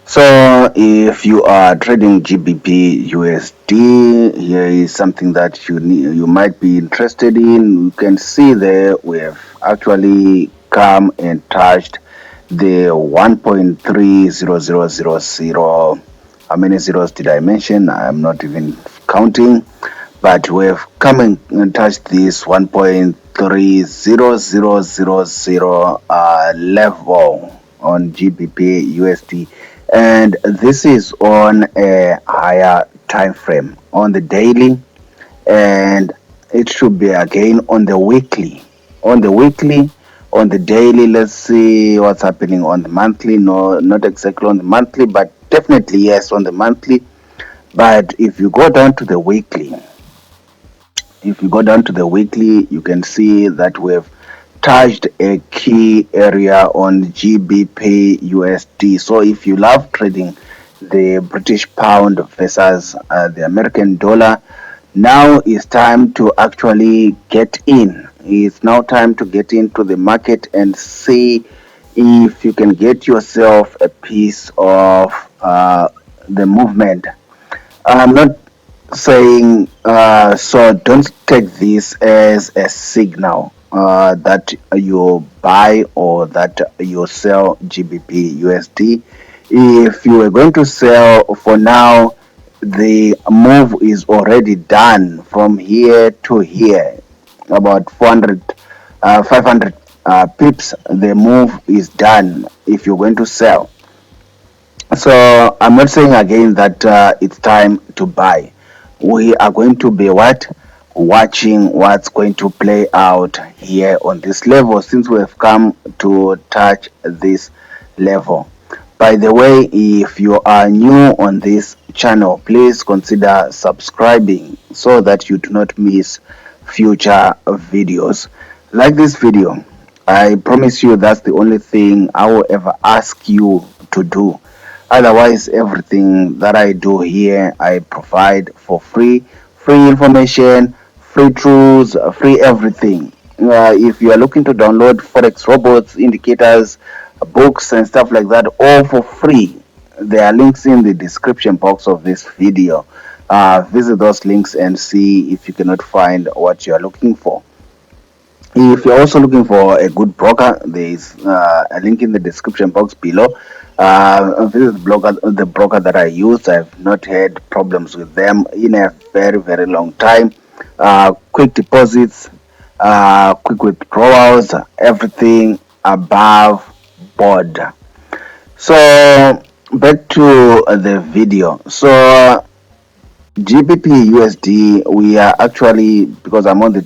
So if you are trading GBPUSD, here is something that you might be interested in. You can see there we have actually come and touched the 1.30000. How many zeros did I mention? I'm not even counting, but we have come and touched this 1.30000 level on GBPUSD, and this is on a higher time frame on the daily, and it should be again on the weekly. On the weekly, on the daily, let's see what's happening on the monthly. No, not exactly on the monthly, but definitely yes on the monthly. But if you go down to the weekly, you can see that we've touched a key area on GBPUSD. So if you love trading the British pound versus the American dollar, now is time to actually get in. It's now time to get into the market and see if you can get yourself a piece of the movement. I'm not saying so don't take this as a signal that you buy or that you sell GBPUSD. If you are going to sell for now, the move is already done from here to here, about 500 pips. The move is done if you're going to sell. So I'm not saying again that it's time to buy. We are going to be watching what's going to play out here on this level, since we have come to touch this level. By the way, if you are new on this channel, please consider subscribing so that you do not miss future videos. Like this video, I promise you that's the only thing I will ever ask you to do. Otherwise, everything that I do here, I provide for free. Free information, free tools, free everything. If you are looking to download forex robots, indicators, books and stuff like that, all for free, there are links in the description box of this video. Visit those links and see if you cannot find what you are looking for. If you're also looking for a good broker, there is a link in the description box below. Visit the broker that I use. I've not had problems with them in a very, very long time. Quick deposits, quick withdrawals, everything above board. So back to the video. So GBPUSD, we are actually, because I'm on the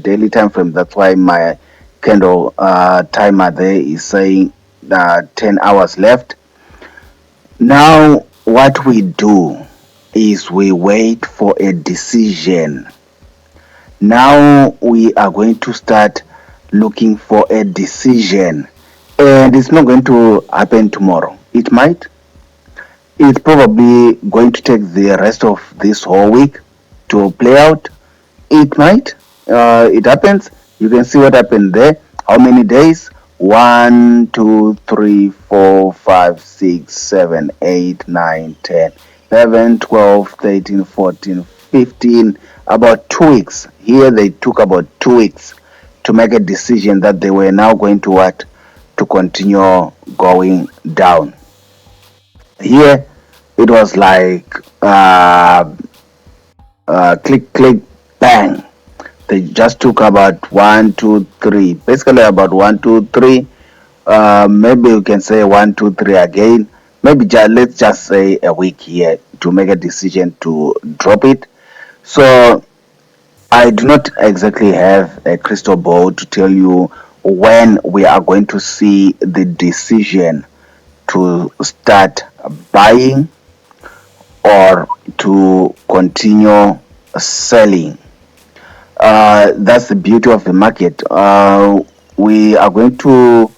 daily time frame, that's why my candle timer there is saying 10 hours left. Now what we do is we wait for a decision. Now we are going to start looking for a decision, and it's not going to happen tomorrow. It might. It's probably going to take the rest of this whole week to play out. It might. It happens. You can see what happened there. How many days? 1, 2, 3, 4, 5, 6, 7, 8, 9, 10, 11, 12, 13, 14, 15. About 2 weeks. Here they took about 2 weeks to make a decision that they were now going to what? To continue going down. Here it was like click, click, bang. They just took about 1, 2, 3, basically about 1, 2, 3. Maybe you can say 1, 2, 3 again. Maybe let's just say a week here to make a decision to drop it. So I do not exactly have a crystal ball to tell you when we are going to see the decision to start buying or to continue selling. That's the beauty of the market. We are going to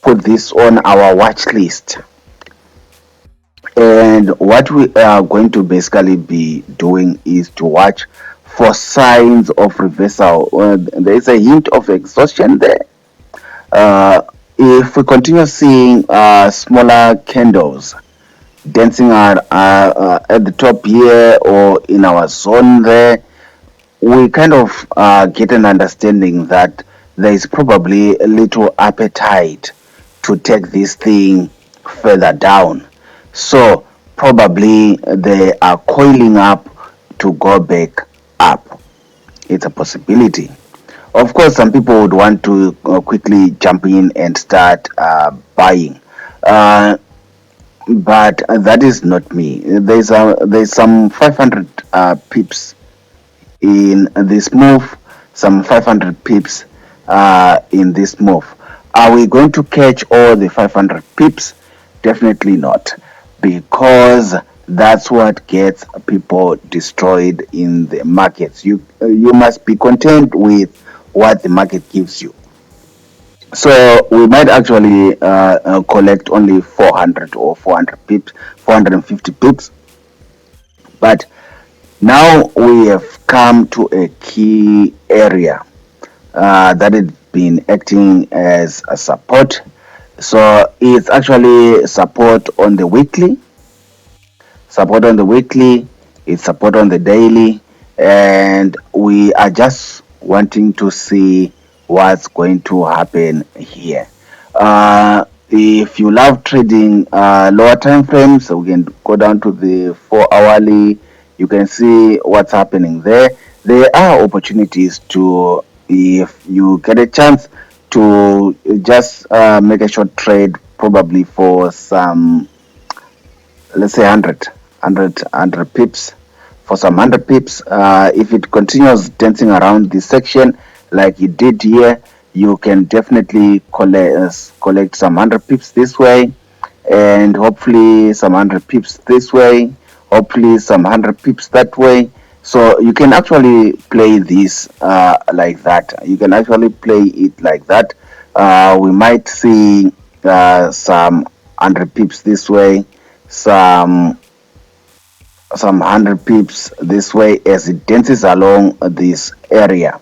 put this on our watch list, and what we are going to basically be doing is to watch for signs of reversal. There is a hint of exhaustion there. if we continue seeing smaller candles dancing at the top here or in our zone there, we kind of get an understanding that there is probably a little appetite to take this thing further down. So probably they are coiling up to go back up. It's a possibility. Of course, some people would want to quickly jump in and start buying. But that is not me. There's some 500 pips in this move, some 500 pips in this move. Are we going to catch all the 500 pips? Definitely not, because that's what gets people destroyed in the markets. You must be content with what the market gives you. So we might actually collect only 400 or 400 pips, 450 pips, but now we have come to a key area that has been acting as a support. So it's actually support on the weekly, support on the weekly, it's support on the daily, and we are just wanting to see what's going to happen here. If you love trading lower time frames, so we can go down to the 4 hourly. You can see what's happening there. There are opportunities to, if you get a chance to just make a short trade, probably for some, let's say 100 pips, for some 100 pips. If it continues dancing around this section like it did here, you can definitely collect some 100 pips this way, and hopefully some 100 pips this way, hopefully some 100 pips that way. So you can actually play this like that. You can actually play it like that. We might see some 100 pips this way, some 100 pips this way as it dances along this area.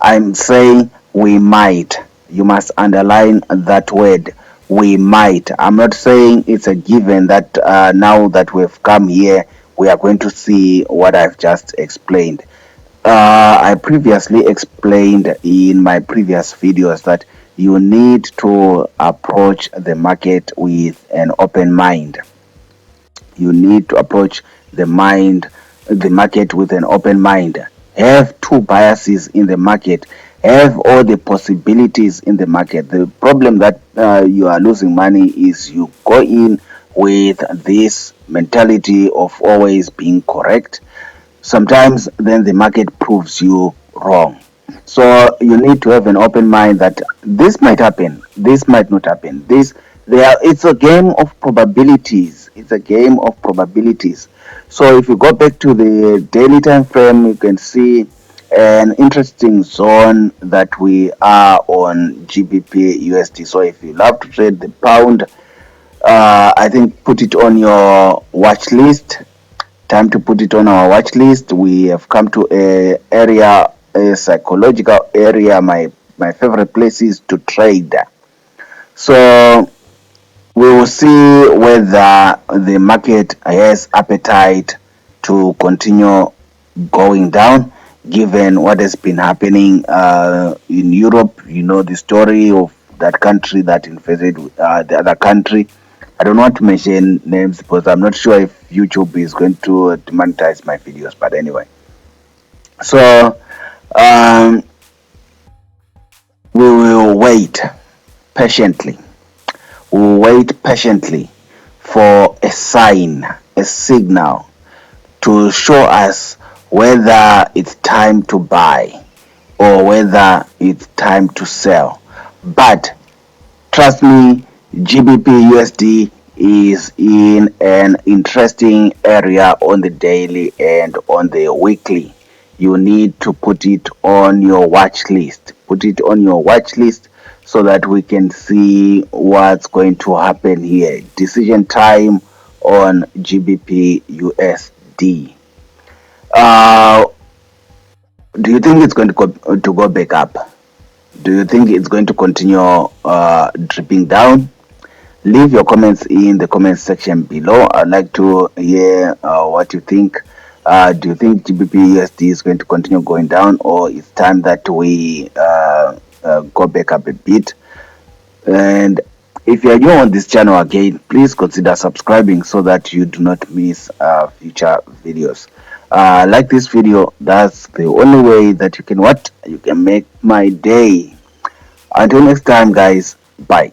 I'm saying we might. You must underline that word. We might. I'm not saying it's a given that now that we've come here, we are going to see what I've just explained. I previously explained in my previous videos that you need to approach the market with an open mind. You need to approach the market with an open mind. Have two biases in the market. Have all the possibilities in the market. The problem that you are losing money is you go in with this mentality of always being correct. Sometimes then the market proves you wrong. So you need to have an open mind that this might happen, this might not happen. It's a game of probabilities. It's a game of probabilities. So if you go back to the daily time frame, you can see an interesting zone that we are on GBPUSD. So if you love to trade the pound, I think put it on your watch list. Time to put it on our watch list. We have come to a psychological area. My favorite place is to trade. So we will see whether the market has appetite to continue going down, given what has been happening in Europe. You know the story of that country that invaded the other country. I don't want to mention names because I'm not sure if YouTube is going to demonetize my videos, but anyway. So we will wait patiently. We will wait patiently for a sign, a signal to show us whether it's time to buy or whether it's time to sell. But trust me, GBPUSD is in an interesting area on the daily and on the weekly. You need to put it on your watch list. Put it on your watch list so that we can see what's going to happen here. Decision time on GBPUSD. Do you think it's going to go back up? Do you think it's going to continue dripping down? Leave your comments in the comment section below. I'd like to hear what you think. Do you think GBPUSD is going to continue going down, or it's time that we go back up a bit? And if you are new on this channel again, please consider subscribing so that you do not miss future videos. Like this video, that's the only way that you can make my day. Until next time, guys, bye.